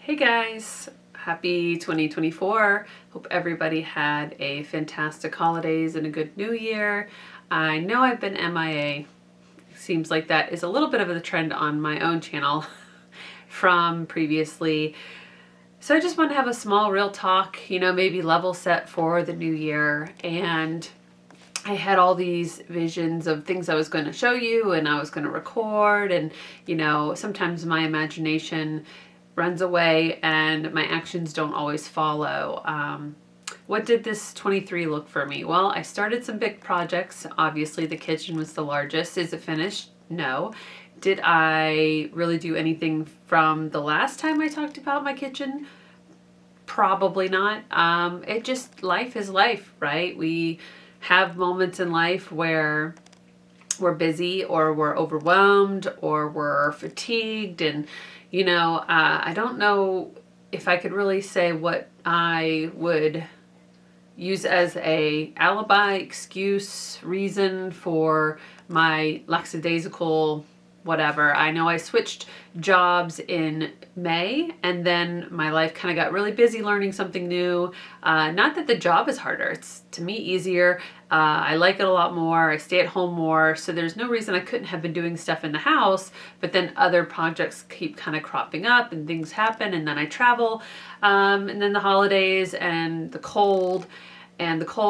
Hey guys, happy 2024. Hope everybody had a fantastic holidays and a good new year. I know I've been MIA. Seems like that is a little bit of a trend on my own channel from previously. So I just want to have a small real talk, maybe level set for the new year. And I had all these visions of things I was going to show you and I was going to record, and sometimes my imagination runs away and my actions don't always follow. What did this 23 look for me? Well, I started some big projects. Obviously, the kitchen was the largest. Is it finished? No. Did I really do anything from the last time I talked about my kitchen? Probably not. Life is life, right? We have moments in life where we're busy or we're overwhelmed or we're fatigued, and I don't know if I could really say what I would use as a alibi, excuse, reason for my lackadaisical whatever. I know I switched jobs in May, and then my life kind of got really busy learning something new. Not that the job is harder. It's, to me, easier. I like it a lot more. I stay at home more. So there's no reason I couldn't have been doing stuff in the house, but then other projects keep kind of cropping up and things happen, and then I travel. And then the holidays and the cold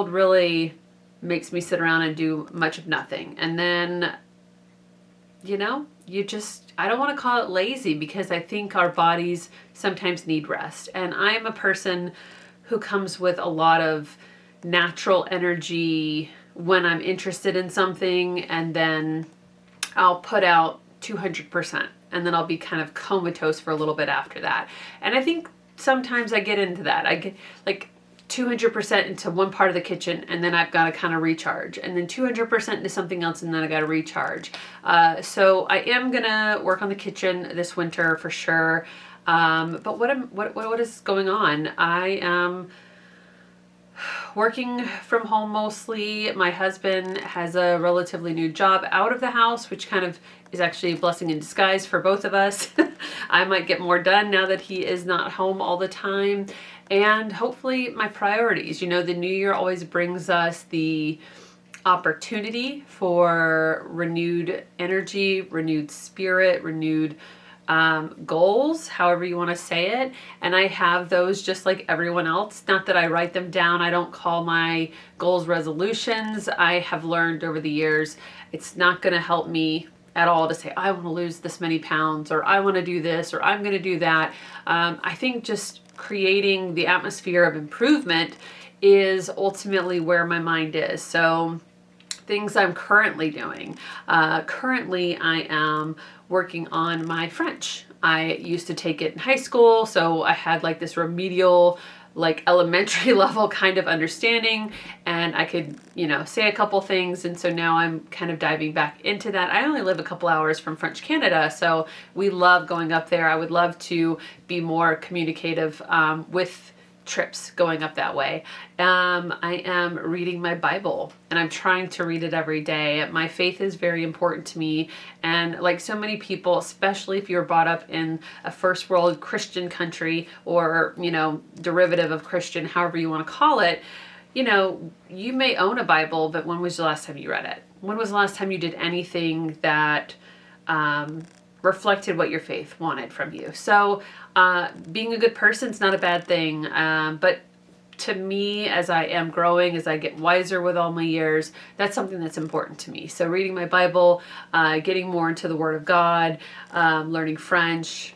really makes me sit around and do much of nothing. And then I don't want to call it lazy, because I think our bodies sometimes need rest. And I'm a person who comes with a lot of natural energy when I'm interested in something, and then I'll put out 200%, and then I'll be kind of comatose for a little bit after that. And I think sometimes I get into that. I get like 200% into one part of the kitchen, and then I've got to kind of recharge, and then 200% into something else, and then I got to recharge. So I am gonna work on the kitchen this winter for sure. But what is going on? I am working from home mostly. My husband has a relatively new job out of the house, which kind of is actually a blessing in disguise for both of us. I might get more done now that he is not home all the time. And hopefully my priorities. The new year always brings us the opportunity for renewed energy, renewed spirit, renewed goals, however you want to say it. And I have those just like everyone else. Not that I write them down. I don't call my goals resolutions. I have learned over the years it's not going to help me at all to say, I want to lose this many pounds, or I want to do this, or I'm going to do that. I think just creating the atmosphere of improvement is ultimately where my mind is. So things I'm currently doing. Currently, I am working on my French. I used to take it in high school, so I had like this remedial, like elementary level kind of understanding, and I could, say a couple things. And so now I'm kind of diving back into that. I only live a couple hours from French Canada, so we love going up there. I would love to be more communicative with trips going up that way. I am reading my Bible, and I'm trying to read it every day. My faith is very important to me, and like so many people, especially if you're brought up in a first world Christian country, or derivative of Christian, however you want to call it, you may own a Bible, but when was the last time you read it? When was the last time you did anything that reflected what your faith wanted from you? So being a good person is not a bad thing, but to me, as I am growing, as I get wiser with all my years, that's something that's important to me. So reading my Bible, getting more into the Word of God, learning French,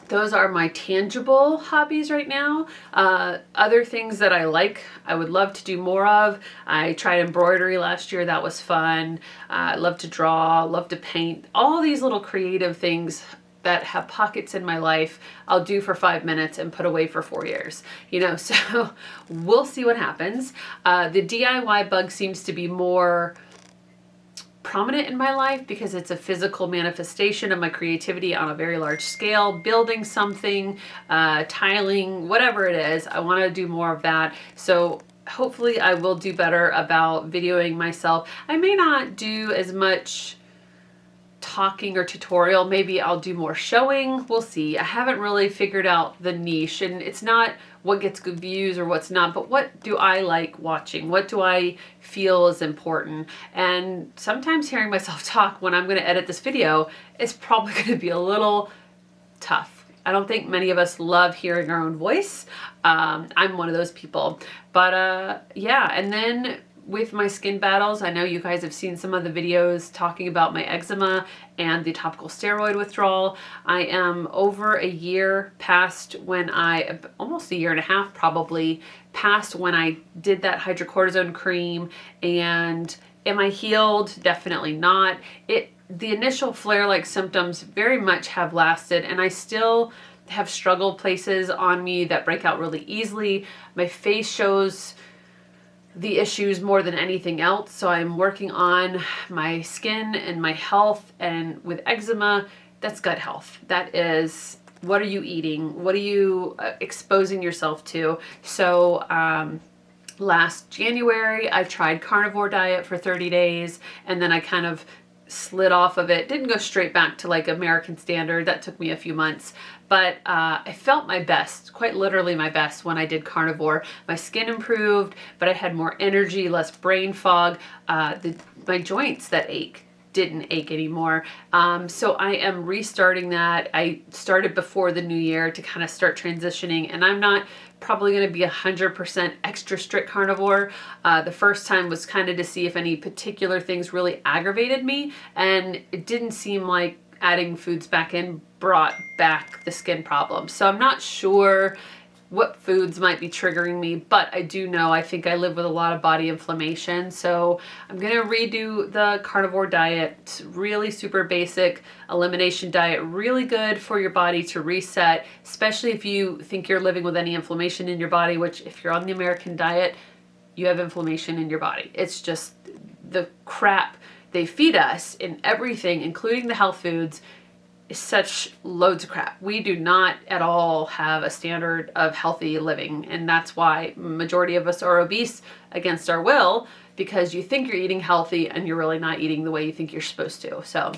those are my tangible hobbies right now. Other things that I like, I would love to do more of. I tried embroidery last year. That was fun. I love to draw, love to paint. All these little creative things that have pockets in my life, I'll do for 5 minutes and put away for 4 years. So we'll see what happens. The DIY bug seems to be more prominent in my life because it's a physical manifestation of my creativity on a very large scale, building something, tiling, whatever it is. I want to do more of that. So hopefully I will do better about videoing myself. I may not do as much talking or tutorial. Maybe I'll do more showing. We'll see. I haven't really figured out the niche, and it's not what gets good views or what's not, but what do I like watching? What do I feel is important? And sometimes hearing myself talk when I'm going to edit this video is probably going to be a little tough. I don't think many of us love hearing our own voice. I'm one of those people. But yeah, and then with my skin battles, I know you guys have seen some of the videos talking about my eczema and the topical steroid withdrawal. I am over a year past when almost a year and a half probably, past when I did that hydrocortisone cream. And am I healed? Definitely not. The initial flare-like symptoms very much have lasted, and I still have struggle places on me that break out really easily. My face shows the issues more than anything else. So I'm working on my skin and my health, and with eczema, that's gut health. That is, what are you eating? What are you exposing yourself to? So last January, I tried carnivore diet for 30 days, and then I kind of slid off of it. Didn't go straight back to like American standard. That took me a few months. But I felt my best, quite literally my best, when I did carnivore. My skin improved, but I had more energy, less brain fog. My joints that ache didn't ache anymore. So I am restarting that. I started before the new year to kind of start transitioning, and I'm not probably going to be 100% extra strict carnivore. The first time was kind of to see if any particular things really aggravated me, and it didn't seem like adding foods back in brought back the skin problem. So I'm not sure what foods might be triggering me, but I do know I think I live with a lot of body inflammation. So I'm going to redo the carnivore diet. It's really super basic elimination diet, really good for your body to reset, especially if you think you're living with any inflammation in your body, which if you're on the American diet, you have inflammation in your body. It's just the crap they feed us in everything, including the health foods, is such loads of crap. We do not at all have a standard of healthy living, and that's why majority of us are obese against our will, because you think you're eating healthy and you're really not eating the way you think you're supposed to. So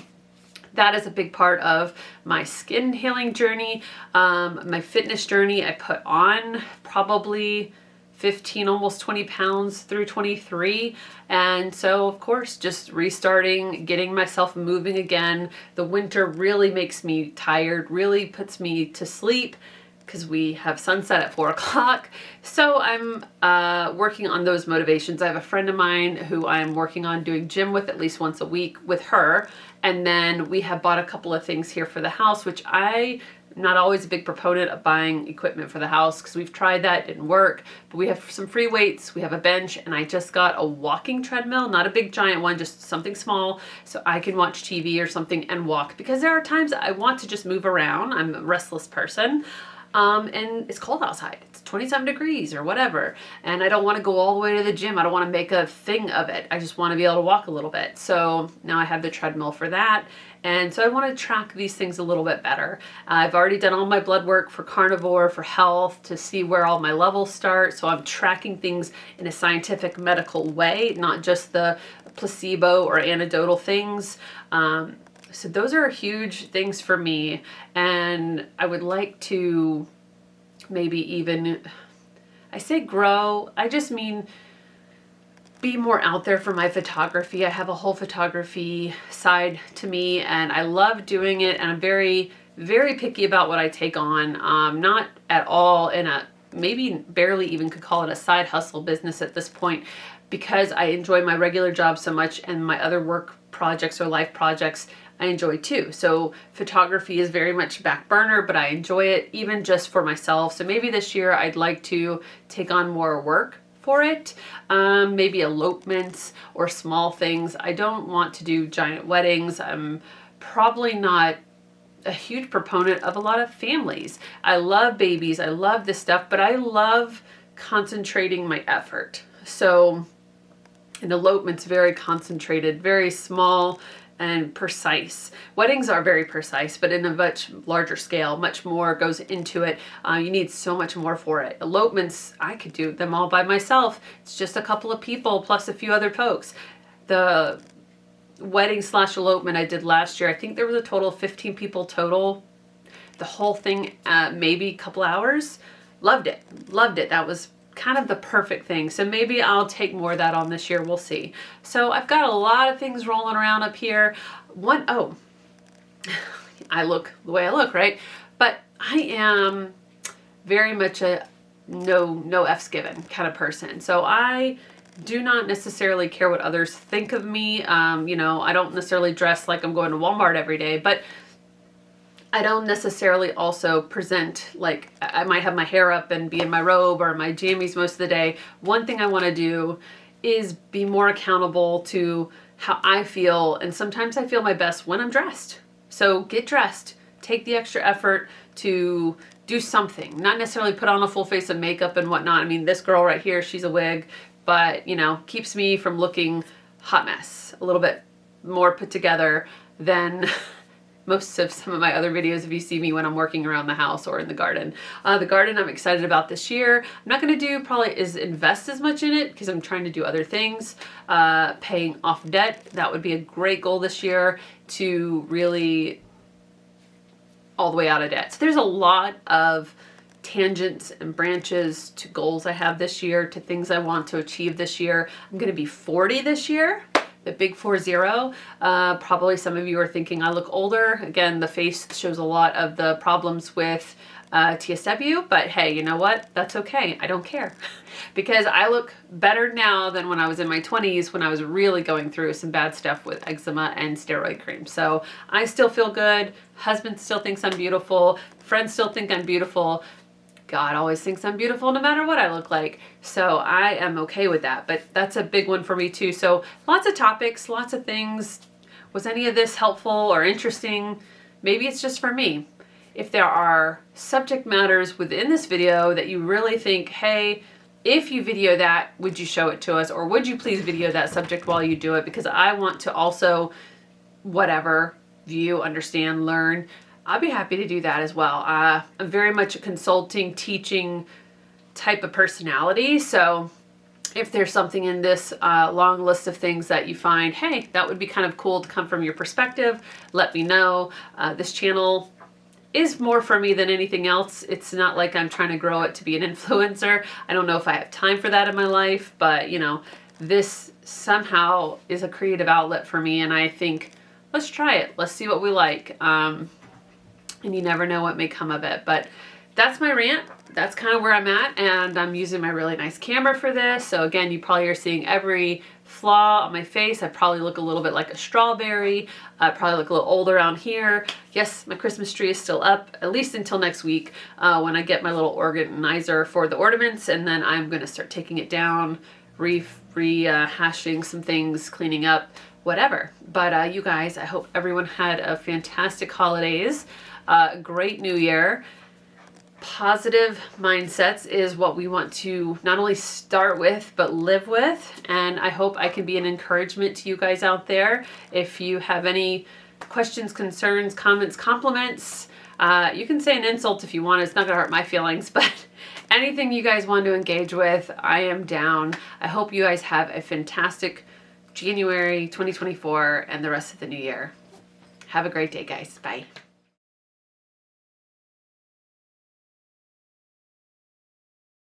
that is a big part of my skin healing journey. My fitness journey, I put on probably 15, almost 20 pounds through 23. And so of course, just restarting, getting myself moving again. The winter really makes me tired, really puts me to sleep because we have sunset at 4 o'clock. So I'm working on those motivations. I have a friend of mine who I'm working on doing gym with at least once a week with her. And then we have bought a couple of things here for the house, which I'm not always a big proponent of buying equipment for the house because we've tried that, didn't work. But we have some free weights, we have a bench, and I just got a walking treadmill, not a big giant one, just something small so I can watch TV or something and walk, because there are times I want to just move around. I'm a restless person. And it's cold outside. It's 27 degrees or whatever. And I don't want to go all the way to the gym. I don't want to make a thing of it. I just want to be able to walk a little bit. So now I have the treadmill for that. And so I want to track these things a little bit better. I've already done all my blood work for carnivore, for health, to see where all my levels start. So I'm tracking things in a scientific medical way, not just the placebo or anecdotal things. So those are huge things for me, and I would like to maybe even, I say grow, I just mean be more out there for my photography. I have a whole photography side to me, and I love doing it, and I'm very, very picky about what I take on. Not at all in a, maybe barely even could call it a side hustle business at this point, because I enjoy my regular job so much, and my other work projects or life projects I enjoy too. So photography is very much back burner, but I enjoy it even just for myself. So maybe this year I'd like to take on more work for it. Maybe elopements or small things. I don't want to do giant weddings. I'm probably not a huge proponent of a lot of families. I love babies. I love this stuff, but I love concentrating my effort. So an elopement's very concentrated, very small and precise. Weddings are very precise, but in a much larger scale, much more goes into it. You need so much more for it. Elopements, I could do them all by myself. It's just a couple of people plus a few other folks. The wedding / elopement I did last year, I think there was a total of 15 people total. The whole thing, maybe a couple hours. Loved it. Loved it. That was kind of the perfect thing. So maybe I'll take more of that on this year. We'll see. So I've got a lot of things rolling around up here. Oh, I look the way I look, right? But I am very much a no F's given kind of person. So I do not necessarily care what others think of me. You know, I don't necessarily dress like I'm going to Walmart every day, but I don't necessarily also present like I might have my hair up and be in my robe or my jammies most of the day. One thing I want to do is be more accountable to how I feel, and sometimes I feel my best when I'm dressed. So get dressed. Take the extra effort to do something. Not necessarily put on a full face of makeup and whatnot. I mean, this girl right here, she's a wig, but you know, keeps me from looking hot mess, a little bit more put together than most of some of my other videos if you see me when I'm working around the house or in the garden. The garden I'm excited about this year. I'm not going to do probably is invest as much in it because I'm trying to do other things. Paying off debt, that would be a great goal this year to really all the way out of debt. So there's a lot of tangents and branches to goals I have this year, to things I want to achieve this year. I'm going to be 40 this year. The big 40. Probably some of you are thinking I look older. Again, the face shows a lot of the problems with TSW, but hey, you know what? That's okay. I don't care because I look better now than when I was in my 20s when I was really going through some bad stuff with eczema and steroid cream. So I still feel good. Husband still thinks I'm beautiful. Friends still think I'm beautiful. God always thinks I'm beautiful no matter what I look like. So I am okay with that, but that's a big one for me too. So lots of topics, lots of things. Was any of this helpful or interesting? Maybe it's just for me. If there are subject matters within this video that you really think, hey, if you video that, would you show it to us? Or would you please video that subject while you do it? Because I want to also, whatever, view, understand, learn. I'll be happy to do that as well. I'm very much a consulting, teaching type of personality. So if there's something in this long list of things that you find, hey, that would be kind of cool to come from your perspective, let me know. This channel is more for me than anything else. It's not like I'm trying to grow it to be an influencer. I don't know if I have time for that in my life, but you know, this somehow is a creative outlet for me, and I think, let's try it. Let's see what we like. And you never know what may come of it. But that's my rant. That's kind of where I'm at, and I'm using my really nice camera for this. So again, you probably are seeing every flaw on my face. I probably look a little bit like a strawberry. I probably look a little old around here. Yes, my Christmas tree is still up, at least until next week when I get my little organizer for the ornaments, and then I'm going to start taking it down, rehashing some things, cleaning up, whatever. But you guys, I hope everyone had a fantastic holidays. Great New Year. Positive mindsets is what we want to not only start with, but live with. And I hope I can be an encouragement to you guys out there. If you have any questions, concerns, comments, compliments, you can say an insult if you want. It's not going to hurt my feelings, but anything you guys want to engage with, I am down. I hope you guys have a fantastic January 2024 and the rest of the new year. Have a great day, guys. Bye.